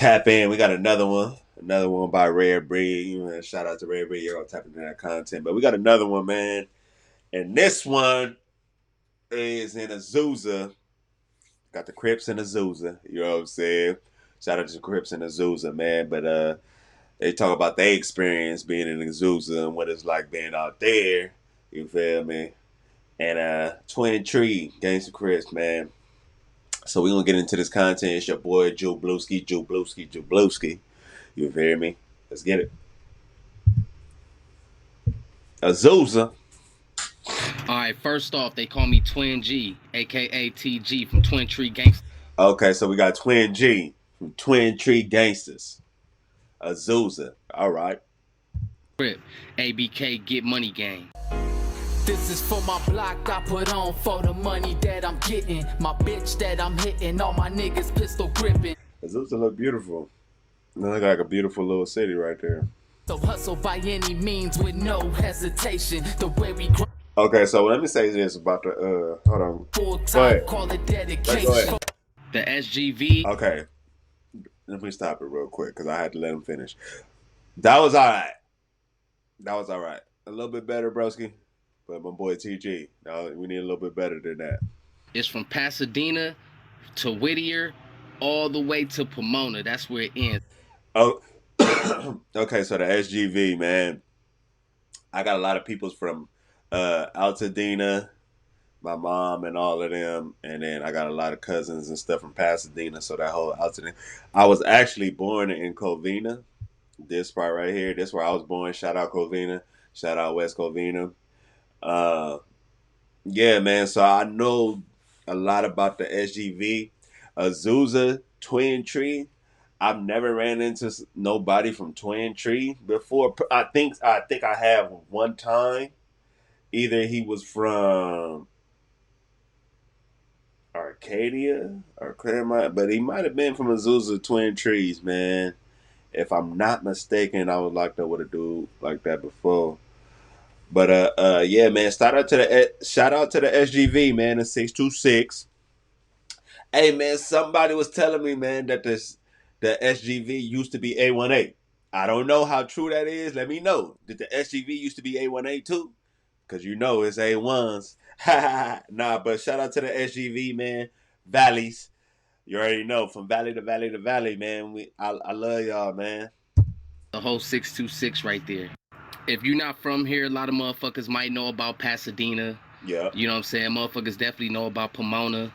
tap in. We got another one by Rare Breed. You know, shout out to Rare Breed. You're all tapping into that content, but we got another one, man. And this one is in Azusa. Got the Crips in Azusa. You know what I'm saying? Shout out to the Crips in Azusa, man. But they talk about their experience being in Azusa and what it's like being out there. You feel me? And Twinn Tree Gangsta Crip, man. So we gonna get into this content. It's your boy Joe Bluski, Joe Bluski, Joe Bluski. You hear me? Let's get it. Azusa. All right, first off, they call me Twin G, aka TG from Twinn Tree Gangsta Okay, so we got Twinn G from Twinn Tree Gangsters. Azusa. All right. Crip, ABK Get Money Gang. This is for my block I put on for the money that I'm getting. My bitch that I'm hitting, all my niggas pistol gripping. Azusa look beautiful. Look like a beautiful little city right there. So hustle by any means with no hesitation. The way we grind. Okay, so let me say this about the hold on. Full Go time, ahead. call it Go dedication. ahead. The SGV. Okay. Let me stop it real quick because I had to let him finish. That was all right. That was all right. A little bit better, broski. But my boy TG, now we need a little bit better than that. It's from Pasadena to Whittier, all the way to Pomona. That's where it ends. Oh, okay. So the SGV, man. I got a lot of peoples from Altadena, my mom and all of them, and then I got a lot of cousins and stuff from Pasadena. So that whole Altadena. I was actually born in Covina. This part right here. This where I was born. Shout out Covina. Shout out West Covina. Uh, yeah, man. So I know a lot about the SGV, Azusa, Twinn Tree. I've never ran into nobody from Twinn Tree before. I think I have one time. Either he was from Arcadia or Claremont, but he might have been from Azusa Twin Trees, man. If I'm not mistaken, I was locked up with a dude like that before. But yeah, man. Shout out to the SGV, man. The 626. Hey, man. Somebody was telling me, man, that the SGV used to be A1A. I don't know how true that is. Let me know. Did the SGV used to be A1A too? Because you know it's A1s. Nah, but shout out to the SGV, man. Valleys. You already know, from valley to valley to valley, man. I love y'all, man. The whole 626 right there. If you're not from here, a lot of motherfuckers might know about Pasadena. Yeah. You know what I'm saying? Motherfuckers definitely know about Pomona.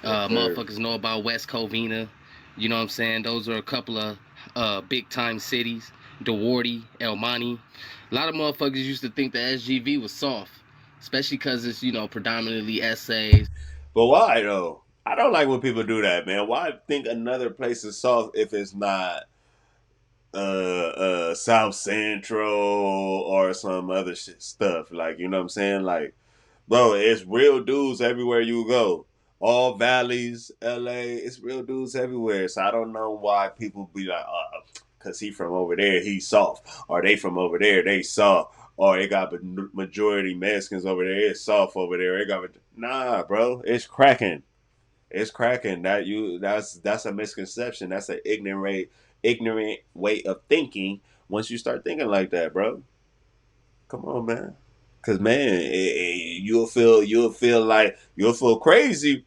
Motherfuckers know about West Covina. You know what I'm saying? Those are a couple of big time cities. DeWarty, El Monte. A lot of motherfuckers used to think the SGV was soft, especially because it's, predominantly essays. But why though? I don't like when people do that, man. Why think another place is soft if it's not South Central or some other stuff? Like, you know what I'm saying? Like, bro, it's real dudes everywhere you go. All valleys, LA, it's real dudes everywhere. So I don't know why people be like, cause he from over there, he's soft. Or they from over there, they soft. Or they got majority Mexicans over there, it's soft over there. They got nah, bro, it's cracking. It's cracking. That's a misconception. That's an ignorant way of thinking. Once you start thinking like that, bro, come on, man. Cause man, you'll feel crazy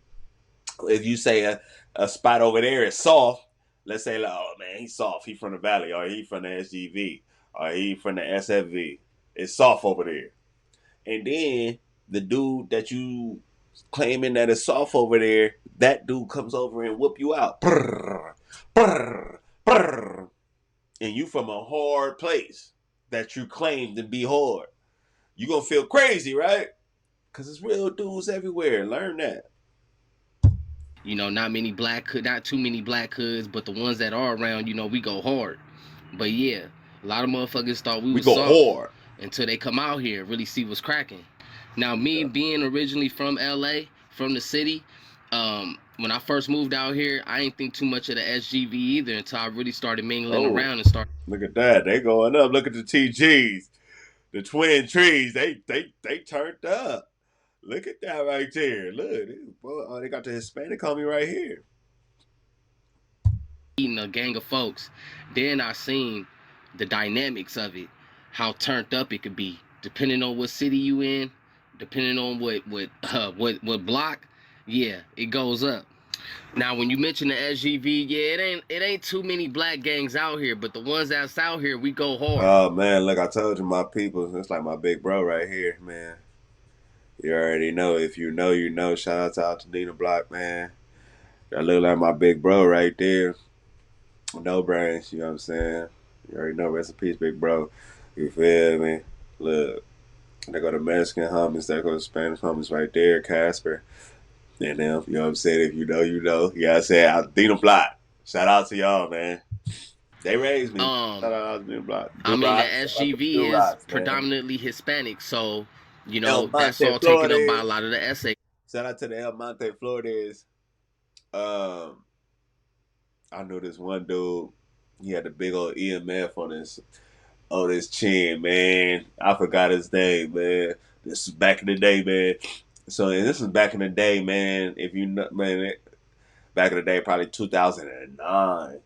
if you say a spot over there is soft. Let's say, like, oh man, he's soft. He from the valley, or he from the SGV, or he from the SFV. It's soft over there. And then the dude that you claiming that is soft over there, that dude comes over and whoop you out. Brrr, brrr, brrr. And you from a hard place that you claim to be hard. You gonna feel crazy, right? Cause it's real dudes everywhere. Learn that. Not too many black hoods, but the ones that are around, we go hard. But yeah, a lot of motherfuckers thought we We was go soft hard. until they come out here and really see what's cracking. Now, me being originally from LA, from the city, when I first moved out here, I didn't think too much of the SGV either until I really started mingling around and started. Look at that. They going up. Look at the TGs. The Twin Trees. They turned up. Look at that right there. Look. Boy, they got the Hispanic homie right here. Meeting a gang of folks, then I seen the dynamics of it, how turned up it could be, depending on what city you in, depending on what block. Yeah, it goes up. Now, when you mention the SGV, yeah, it ain't too many black gangs out here, but the ones that's out here, we go hard. Oh man, look, I told you my people. It's like my big bro right here, man. You already know. If you know, you know. Shout out to Altadena Block, man. That look like my big bro right there. No brains, you know what I'm saying? You already know. Rest in peace, big bro. You feel me? Look, they go to Mexican homies, they go to Spanish homies right there, Casper. And them, you know what I'm saying? If you know, you know. You gotta say Altadena Block. Shout out to y'all, man. They raised me. Um, Shout out Altadena Block. I Do mean, the Rocks. Shout out to the SGV Do is Rocks, man. predominantly Hispanic, so El that's Monte all taken up by a Flores. lot of the SA. Shout out to the El Monte Flores. Um, I knew this one dude. He had the big old EMF on his chin, man. I forgot his name, man. This is back in the day, man. So and this is back in the day, man. If you know, man, back in the day, probably 2009.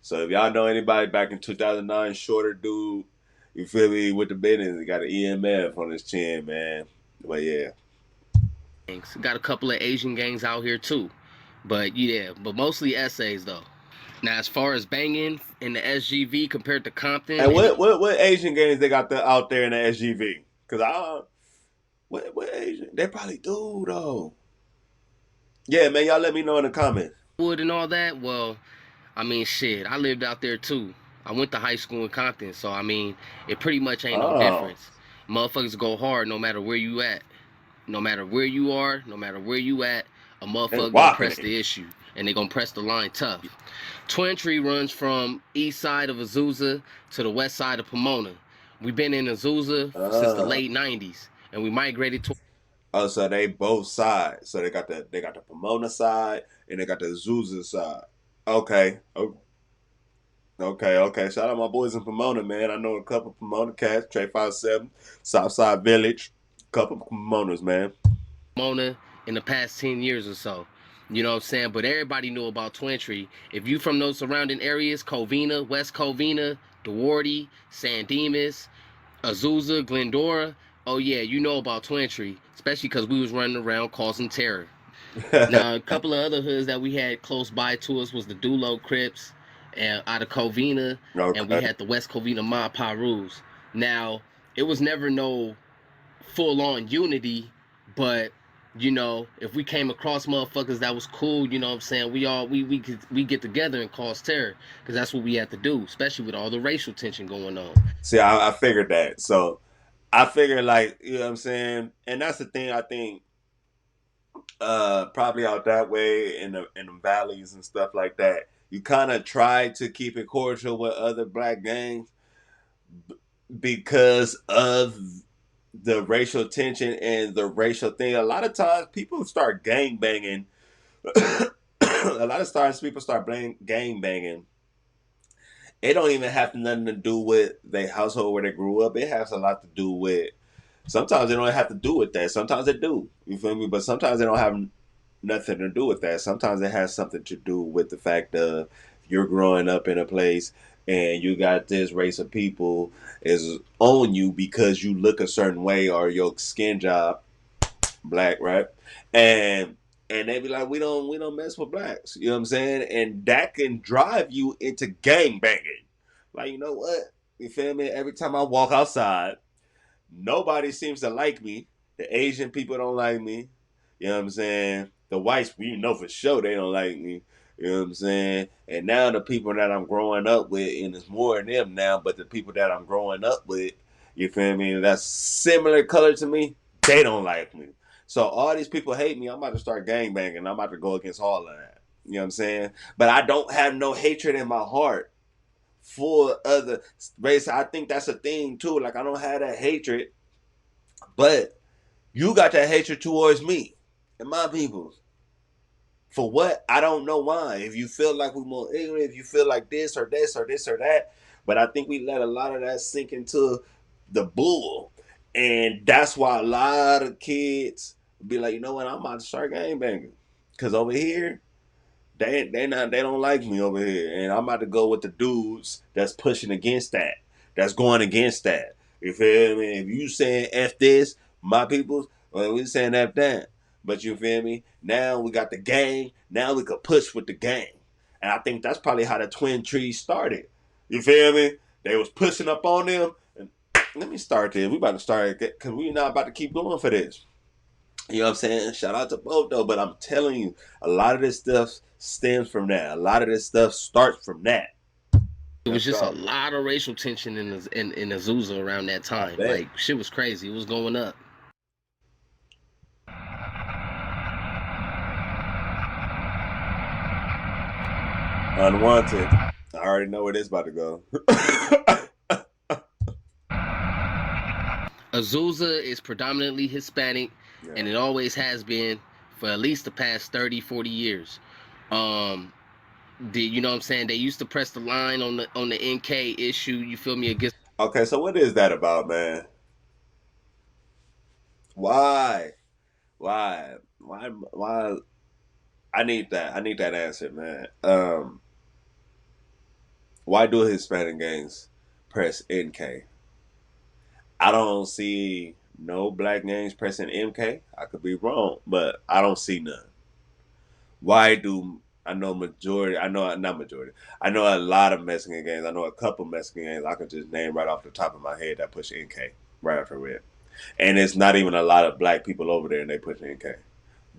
So if y'all know anybody back in 2009, shorter dude, you feel me, with the business, he got an EMF on his chin, man. But yeah. gangs. Got a couple of Asian gangs out here too, but yeah, but mostly SAs though. Now, as far as banging in the SGV compared to Compton And and what Asian games they got out there in the SGV? Cause I what Asian they probably do though. Yeah, man, y'all let me know in the comments. Wood and all that, well, I mean, shit, I lived out there too. I went to high school in Compton, so I mean, it pretty much ain't no Oh, difference. Motherfuckers go hard no matter where you at. No matter where you are, no matter where you at, a they motherfucker gonna whopping press it. the issue. And they gonna press the line tough. Twin Tree runs from east side of Azusa to the west side of Pomona. We've been in Azusa since the Uh, late 90s, and we migrated to oh, so they both sides. So they got the Pomona side and they got the Azusa side. Okay. Okay. Shout out my boys in Pomona, man. I know a couple Pomona cats, Trey 57, Southside Village. Couple Pomonas, man. Pomona in the past 10 years or so. You know what I'm saying? But everybody knew about Twin Tree. If you from those surrounding areas, Covina, West Covina, Duarte, San Dimas, Azusa, Glendora, oh yeah, you know about Twin Tree, especially because we was running around causing terror. Now, a couple of other hoods that we had close by to us was the Dulo Crips and out of Covina, and we Okay. had the West Covina Mob Pyrus. Now, it was never no full on unity, but if we came across motherfuckers that was cool, you know what I'm saying, we get together and cause terror because that's what we had to do, especially with all the racial tension going on. See, I figured that. So I figured like, you know what I'm saying? And that's the thing I think probably out that way in the valleys and stuff like that. You kind of try to keep it cordial with other black gangs because of the racial tension and the racial thing. A lot of times people start gang banging. A lot of times people start gang banging. It don't even have nothing to do with their household where they grew up. It has a lot to do with. Sometimes they don't have to do with that. Sometimes they do. You feel me? But sometimes they don't have nothing to do with that. Sometimes it has something to do with the fact of you're growing up in a place and you got this race of people is on you because you look a certain way or your skin job black, right? And they be like, we don't mess with blacks. You know what I'm saying? And that can drive you into gang banging. Like, you know what? You feel me? Every time I walk outside, nobody seems to like me. The Asian people don't like me. You know what I'm saying? The whites, we know for sure they don't like me. You know what I'm saying? And now the people that I'm growing up with, and it's more of them now, but the people that I'm growing up with, you feel me? That's similar color to me, they don't like me. So all these people hate me. I'm about to start gang banging. I'm about to go against all of that. You know what I'm saying? But I don't have no hatred in my heart for other race. I think that's a thing too. Like I don't have that hatred, but you got that hatred towards me and my people. For what? I don't know why. If you feel like we more ignorant, if you feel like this or this or this or that, but I think we let a lot of that sink into the bull, and that's why a lot of kids be like, you know what? I'm about to start gang banging because over here they don't like me over here, and I'm about to go with the dudes that's pushing against that, that's going against that. You feel me? If you saying F this, my peoples, well, we saying F that. But you feel me? Now we got the gang. Now we could push with the gang. And I think that's probably how the Twin Trees started. You feel me? They was pushing up on them. And let me start this. We about to start because we not about to keep going for this. You know what I'm saying? Shout out to both though, but I'm telling you, a lot of this stuff stems from that. A lot of this stuff starts from that. It was Let's just a go. lot of racial tension in Azusa around that I time. bet. Like shit was crazy. It was going up. Unwanted. I already know where this about to go. Azusa is predominantly Hispanic, Yeah. and it always has been for at least the past 30, 40 years. Um, you know what I'm saying? They used to press the line on the NK issue. You feel me? Against Okay, so what is that about, man? Why? Why? Why? I need that. I need that answer, man. Why do Hispanic gangs press NK? I don't see no black gangs pressing MK. I could be wrong, but I don't see none. Why do I know majority? I know not majority. I know a lot of Mexican gangs. I know a couple Mexican gangs. I can just name right off the top of my head that push NK right after red. And it's not even a lot of black people over there, and they push NK.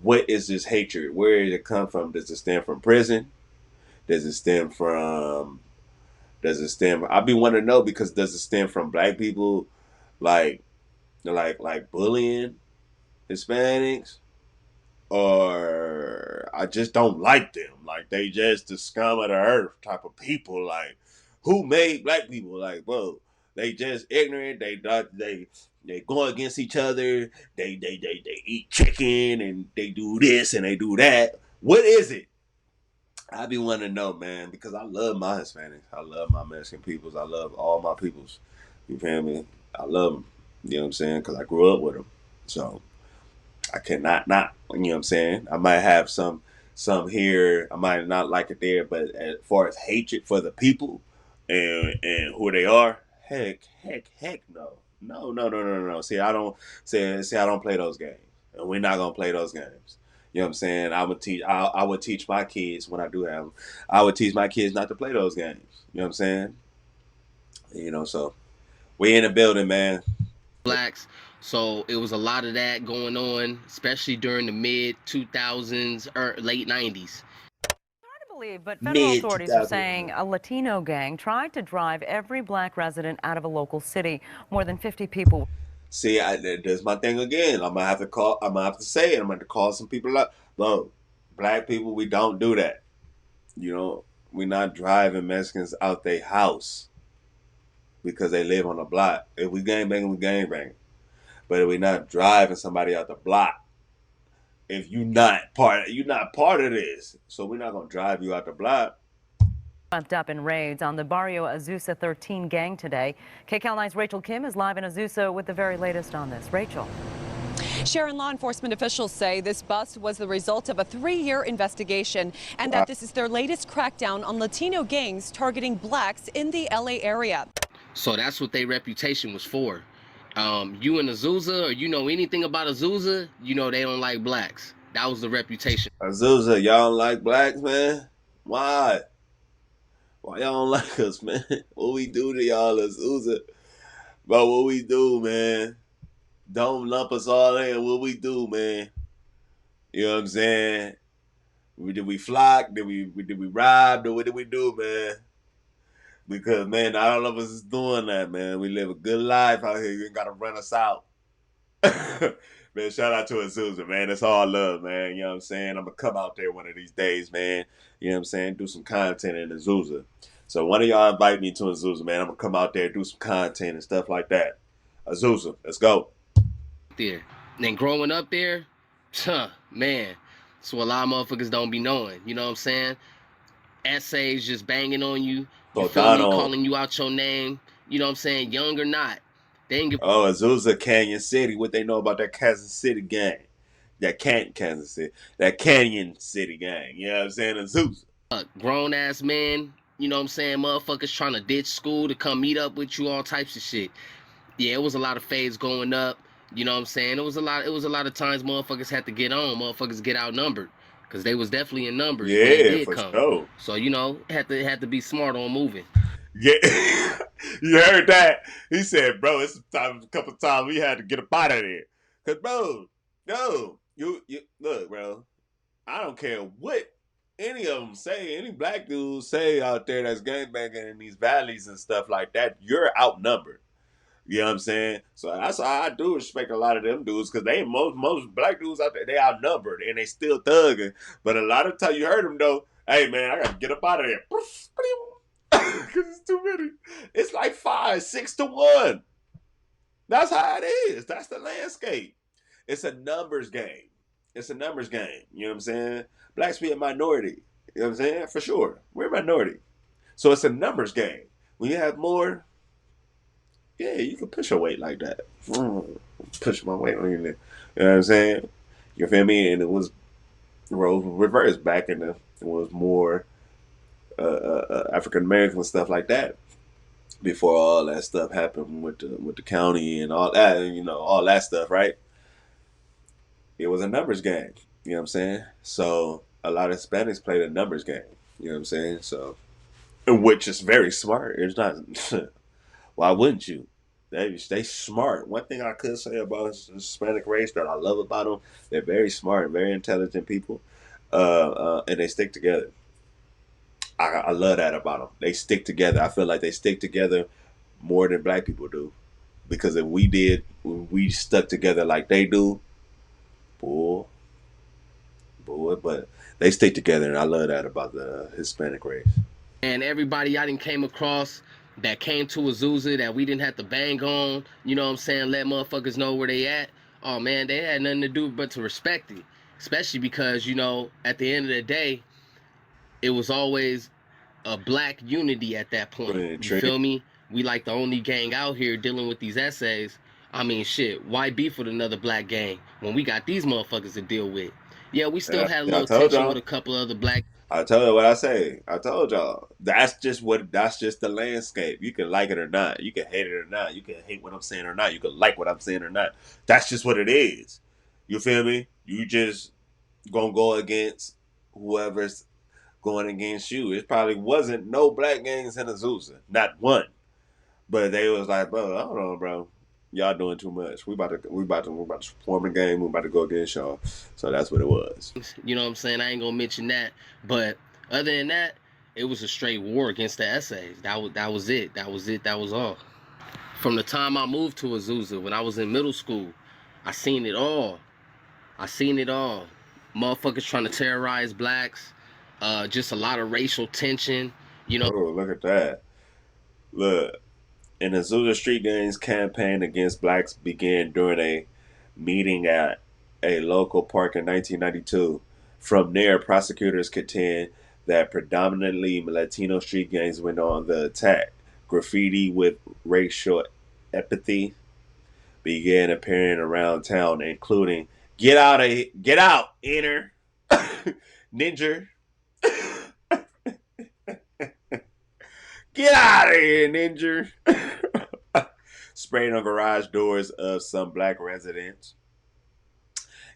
What is this hatred? Where did it come from? Does it stem from prison? Does it stem from? Does it stem? I be wanting to know because does it stem from black people, like like bullying Hispanics, or I just don't like them. Like they just the scum of the earth type of people. Like who made black people? Like bro, they just ignorant. They go against each other. They eat chicken and they do this and they do that. What is it? I be wanting to know, man, because I love my Hispanics. I love my Mexican peoples. I love all my peoples. You feel me? I love them. You know what I'm saying? Because I grew up with them. So I cannot not. You know what I'm saying? I might have some here. I might not like it there, but as far as hatred for the people and who they are, heck, no, no. See, I don't see. I don't play those games, and we're not gonna play those games. You know what I'm saying? I would teach. I would teach my kids when I do have them. I would teach my kids not to play those games. You know what I'm saying? You know, so we in the building, man. blacks. So it was a lot of that going on, especially during the mid 2000s or late 90s. Believe, but federal Mid authorities are 2000. saying a Latino gang tried to drive every black resident out of a local city. More than 50 people. See, there's my thing again. I'm gonna have to call. I'm gonna have to say it. I'm gonna have to call some people up. Bro, black people, we don't do that. You know, we're not driving Mexicans out their house because they live on the block. If we gang banging, we gang banging. But if we're not driving somebody out the block, if you're not part of this. So we're not gonna drive you out the block. Wrapped up in raids on the Barrio Azusa 13 gang today. KCAL9's Rachel Kim is live in Azusa with the very latest on this. Rachel. Sharon, law enforcement officials say this bust was the result of a 3-year investigation and that this is their latest crackdown on Latino gangs targeting blacks in the LA area. So that's what their reputation was for. You in Azusa or you know anything about Azusa, you know they don't like blacks. That was the reputation. Azusa, y'all don't like blacks, man? Why? Why y'all don't like us, man? What we do to y'all, Azusa? Bro, what we do, man? Don't lump us all in. What we do, man? You know what I'm saying? Did we flock? Did we rob? What did we do, man? Because man, not all of us is doing that, man. We live a good life out here. You ain't gotta run us out. Man, shout out to Azusa, man. That's all love, man. You know what I'm saying? I'm gonna come out there one of these days, man. You know what I'm saying? Do some content in Azusa. So one of y'all invite me to Azusa, man. I'm gonna come out there, do some content and stuff like that. Azusa, let's go. There. And then growing up there, man, so a lot of motherfuckers don't be knowing. You know what I'm saying? Essays just banging on you. You So feel me? Donald. Calling you out your name. You know what I'm saying? Young or not. They ain't give Oh, Azusa, Canyon City. What they know about that Kansas City gang? That Kansas City, that Canyon City gang. You know what I'm saying? Azusa. Grown ass men, you know what I'm saying? Motherfuckers trying to ditch school to come meet up with you, all types of shit. Yeah, it was a lot of fades going up. You know what I'm saying? It was a lot of times motherfuckers had to get on, motherfuckers get outnumbered. Cause they was definitely in numbers when they Yeah, did for come. sure. So, you know, had to be smart on moving. Yeah, you heard that? He said, "Bro, it's a couple times we had to get up out of there." Cause, bro, no, you look, bro. I don't care what any of them say. Any black dudes say out there that's gangbanging in these valleys and stuff like that. You're outnumbered. You know what I'm saying? So that's why I do respect a lot of them dudes because they most black dudes out there they outnumbered and they still thugging. But a lot of times you heard them though. Hey man, I gotta get up out of there because it's too many. It's like 5, 6 to 1. That's how it is. That's the landscape. It's a numbers game. It's a numbers game. You know what I'm saying? Blacks be a minority. You know what I'm saying? For sure. We're a minority. So it's a numbers game. When you have more, yeah, you can push your weight like that. Push my weight on you. You know what I'm saying? You feel me? And it was roles reversed back in the it was more African American stuff like that before all that stuff happened with the county and all that, you know, all that stuff, right? It was a numbers game. You know what I'm saying? So a lot of Hispanics played a numbers game. You know what I'm saying? So, which is very smart. It's not. Why wouldn't you? They smart. One thing I could say about the Hispanic race that I love about them, they're very smart, very intelligent people, and they stick together. I love that about them. They stick together. I feel like they stick together more than black people do. Because if we stuck together like they do, boy, but they stick together, and I love that about the Hispanic race. And everybody I didn't came across that came to Azusa that we didn't have to bang on, you know what I'm saying, let motherfuckers know where they at. Oh man, they had nothing to do but to respect it. Especially because, you know, at the end of the day, it was always a black unity at that point. You feel me? We like the only gang out here dealing with these essays. I mean, shit, why beef with another black gang when we got these motherfuckers to deal with? Yeah, we still had a I little told tension y'all. with a couple other black. I told you what I say. I told y'all. That's just the landscape. You can like it or not. You can hate it or not. You can hate what I'm saying or not. You can like what I'm saying or not. That's just what it is. You feel me? You just gonna go against whoever's going against you. It probably wasn't no black gangs in Azusa. Not one. But they was like, bro, I don't know, bro. Y'all doing too much. We about to form a game. We about to go against y'all. So that's what it was. You know what I'm saying? I ain't gonna mention that. But other than that, it was a straight war against the essays. That was it. That was all. From the time I moved to Azusa, when I was in middle school, I seen it all. Motherfuckers trying to terrorize blacks. Just a lot of racial tension. You know. Oh, look at that. Look. An Azusa Street Gangs campaign against blacks began during a meeting at a local park in 1992. From there, prosecutors contend that predominantly Latino street gangs went on the attack. Graffiti with racial epithet began appearing around town, including "Get out, inner ninja." Get out of here, ninja. Spraying on garage doors of some black residents.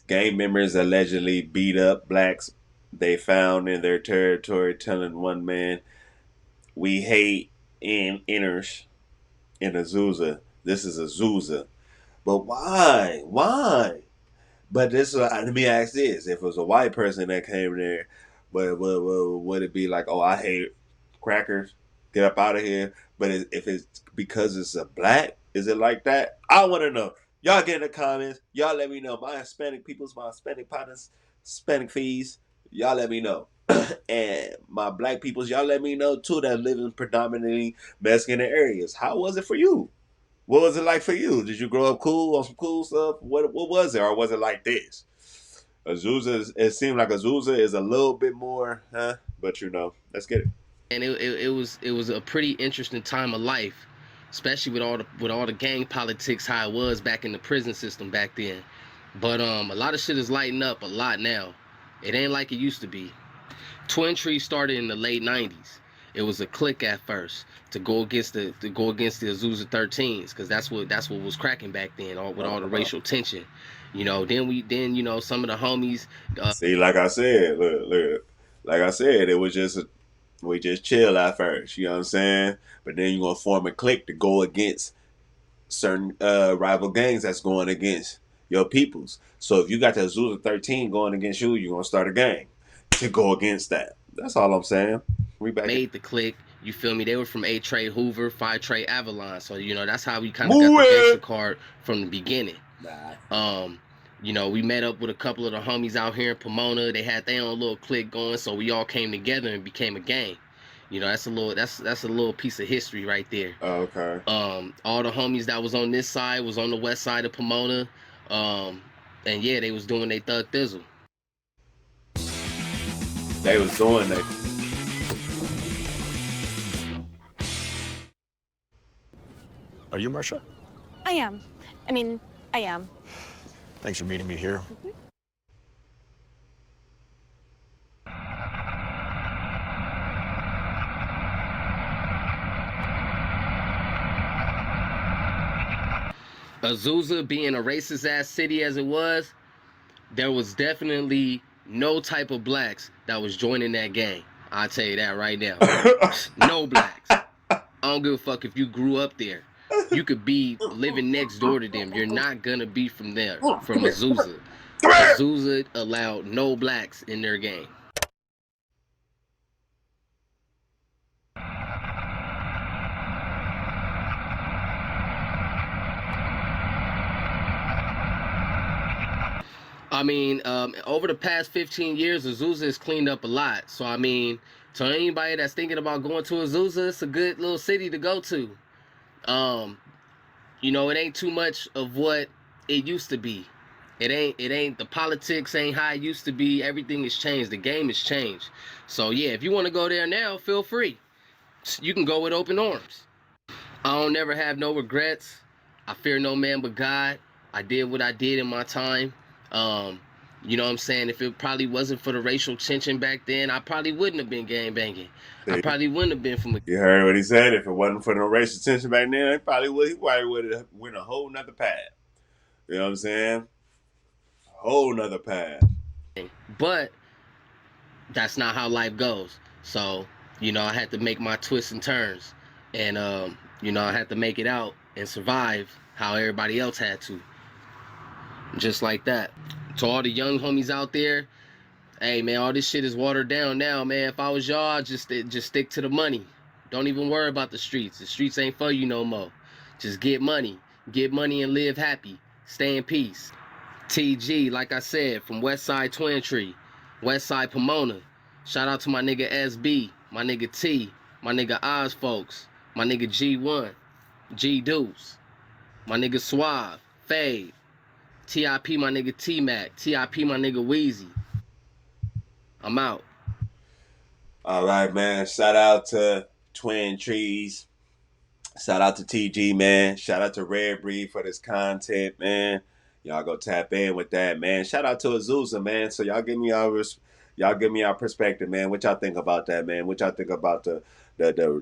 Gang members allegedly beat up blacks they found in their territory, telling one man, "We hate inners in Azusa. This is Azusa." But why? Why? But let me ask this: if it was a white person that came there, would it be like, "Oh, I hate crackers, get up out of here"? But if it's because it's a black, is it like that? I want to know. Y'all get in the comments. Y'all let me know. My Hispanic peoples, my Hispanic partners, Hispanic fees. Y'all let me know. And my black peoples, y'all let me know too that live in predominantly Mexican areas. How was it for you? What was it like for you? Did you grow up cool on some cool stuff? What was it, or was it like this? Azusa, it seemed like Azusa is a little bit more, huh? But you know, let's get it. And it was a pretty interesting time of life, especially with all the gang politics, how it was back in the prison system back then. But a lot of shit is lighting up a lot now. It ain't like it used to be. Twinn Tree started in the late '90s. It was a clique at first to go against the Azusa 13s, because that's what was cracking back then, with all the racial tension. Then some of the homies. See, like I said, look, like I said, it was just we just chill at first. You know what I'm saying? But then you're gonna form a clique to go against certain rival gangs that's going against your peoples. So if you got the Azusa 13 going against you, you're gonna start a gang to go against that. That's all I'm saying. We back Made the clique. You feel me? They were from 8 Trey Hoover, 5 Trey Avalon. So that's how we kind of got the gangster card from the beginning. We met up with a couple of the homies out here in Pomona. They had their own little clique going, so we all came together and became a gang. That's a little piece of history right there. Oh, okay. All the homies that was on this side was on the west side of Pomona. And yeah, they was doing their thug thizzle. They was doing that. Are you Marsha? I am. I am. Thanks for meeting me here. Azusa being a racist ass city as it was, there was definitely no type of blacks that was joining that gang. I'll tell you that right now. No blacks. I don't give a fuck if you grew up there. You could be living next door to them. You're not gonna be from there, from Azusa. Azusa allowed no blacks in their gang. Over the past 15 years, Azusa has cleaned up a lot. So, to anybody that's thinking about going to Azusa, it's a good little city to go to. It ain't too much of what it used to be. It ain't the politics ain't how it used to be. Everything has changed. The game has changed. So, yeah, if you want to go there now, feel free. You can go with open arms. I don't never have no regrets. I fear no man but God. I did what I did in my time. You know what I'm saying? If it probably wasn't for the racial tension back then, I probably wouldn't have been gang banging. I probably wouldn't have been from a... You heard what he said. If it wasn't for the racial tension back then, he probably would have went a whole nother path. You know what I'm saying? A whole nother path. But that's not how life goes. So, I had to make my twists and turns. And, I had to make it out and survive how everybody else had to. Just like that. To all the young homies out there, hey man, all this shit is watered down now, man. If I was y'all, I'd just stick to the money. Don't even worry about the streets. The streets ain't for you no more. Just get money and live happy. Stay in peace. TG, like I said, from West Side Twinn Tree, West Side Pomona. Shout out to my nigga SB, my nigga T, my nigga Oz folks, my nigga G1, G Deuce, my nigga Suave, Fade. TIP my nigga T-Mac, TIP my nigga Wheezy. I'm out. All right, man. Shout out to Twin Trees. Shout out to TG, man. Shout out to Red Breed for this content, man. Y'all go tap in with that, man. Shout out to Azusa, man. So y'all give me y'all perspective, man. What y'all think about that, man? What y'all think about the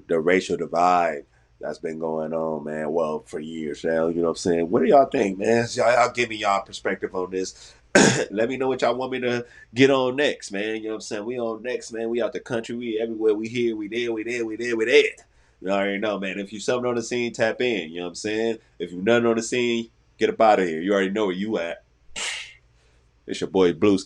racial divide that's been going on, man? Well, for years now, you know what I'm saying? What do y'all think, man? So y'all give me y'all perspective on this. Let me know what y'all want me to get on next, man. You know what I'm saying? We on next, man. We out the country. We everywhere. We here. We there. We there. We there. We there. You already know, man. If you something on the scene, tap in. You know what I'm saying? If you nothing on the scene, get up out of here. You already know where you at. It's your boy Blue.